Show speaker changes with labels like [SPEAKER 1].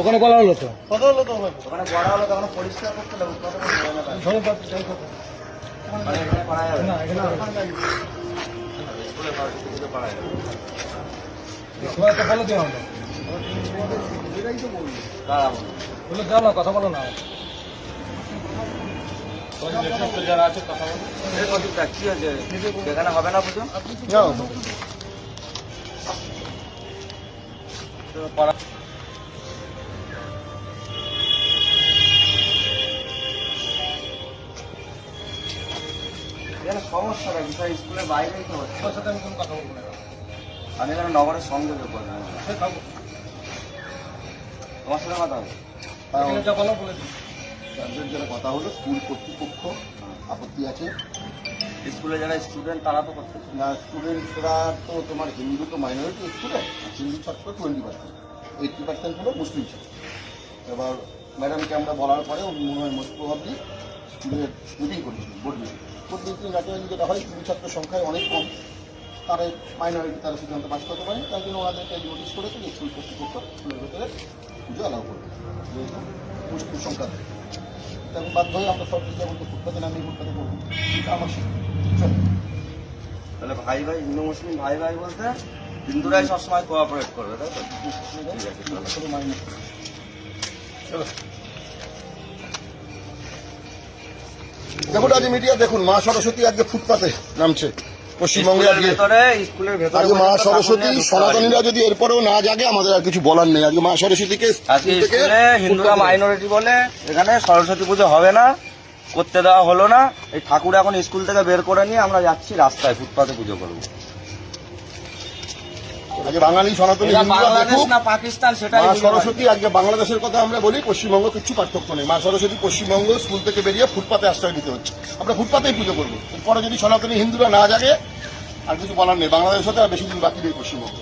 [SPEAKER 1] ওখানে বলা হলো তো,
[SPEAKER 2] ওখানে বড় হলো তখন পরিষ্কার করতে হবে,
[SPEAKER 1] কথা বলো না।
[SPEAKER 2] যারা আছে কথা বলো। কি হয়েছে সেখানে হবে না পুজো? সমস্যাটা বিষয় স্কুলের বাইরেই তো হচ্ছে।
[SPEAKER 1] তোমার সাথে আমি কোনো কথা বলবো না।
[SPEAKER 2] আমি এখানে নগরের সংযোগে করবো, তোমার সাথে কথা হবে।
[SPEAKER 3] যারা কথা হলো স্কুল কর্তৃপক্ষ আপত্তি আছে,
[SPEAKER 2] স্কুলে যারা স্টুডেন্ট তারা তো করতে
[SPEAKER 3] না স্টুডেন্টরা তো তোমার হিন্দু তো মাইনরিটি স্টুডেন্ট, হিন্দু ছাত্র 20%, 80% হলো মুসলিম ছাত্র। এবার ম্যাডামকে আমরা বলার পরে মনে হয় মোস্ট প্রবাবলি স্কুলের মিটিং করেছিল, বোর্ড মিটিং যাতে যেটা হয় হিন্দু ছাত্র সংখ্যায় অনেক কম, তারা মাইনরিটি তারা সিদ্ধান্ত পাস করতে পারে, তার জন্য ওনাদেরকে নোটিশ করেছে যে স্কুল কর্তৃপক্ষ স্কুলের ভেতরে পুজো অ্যালাউ করবে, যেহেতু মুসলিম সংখ্যা থাকে। তখন বাধ্য হয়ে আমরা সব কিছু বলতে ফুটপাতে নামিয়ে ফুটপাতে করবো, এটা আমার চলে।
[SPEAKER 2] তাহলে ভাই ভাই হিন্দু মুসলিম ভাই ভাই বলতে হিন্দুরাই সবসময় কোঅপারেট করবে, তাই তো?
[SPEAKER 3] দেখুন আজ মিডিয়া দেখুন, মা সরস্বতী আজকে ফুটপাতে নামছে পশ্চিমবঙ্গে। আজকে মা সরস্বতী সনাতনীরা যদি এরপরেও না জাগে আমাদের আর কিছু বলার নেই। আজকে মা সরস্বতীকে
[SPEAKER 2] হিন্দুরা মাইনরিটি বলে এখানে সরস্বতী পুজো হবে না, করতে দেওয়া হলো না। এই ঠাকুর এখন স্কুল থেকে বের করে নিয়ে আমরা যাচ্ছি রাস্তায় ফুটপাতে পুজো করবো।
[SPEAKER 3] আজকে বাঙালি সনাতনী
[SPEAKER 2] বাংলাদেশ না পাকিস্তান সেটাই।
[SPEAKER 3] মা সরস্বতী আজকে বাংলাদেশের কথা আমরা বলি, পশ্চিমবঙ্গ কিছু পার্থক্য নেই। মা সরস্বতী পশ্চিমবঙ্গ স্কুল থেকে বেরিয়ে ফুটপাতে আশ্রয় দিতে হচ্ছে, আমরা ফুটপাতেই পুজো করবো। এরপরে যদি সনাতনী হিন্দুরা না জাগে আর কিছু বলার নেই, বাংলাদেশের সাথে আর বেশি দিন বাকি নেই পশ্চিমবঙ্গ।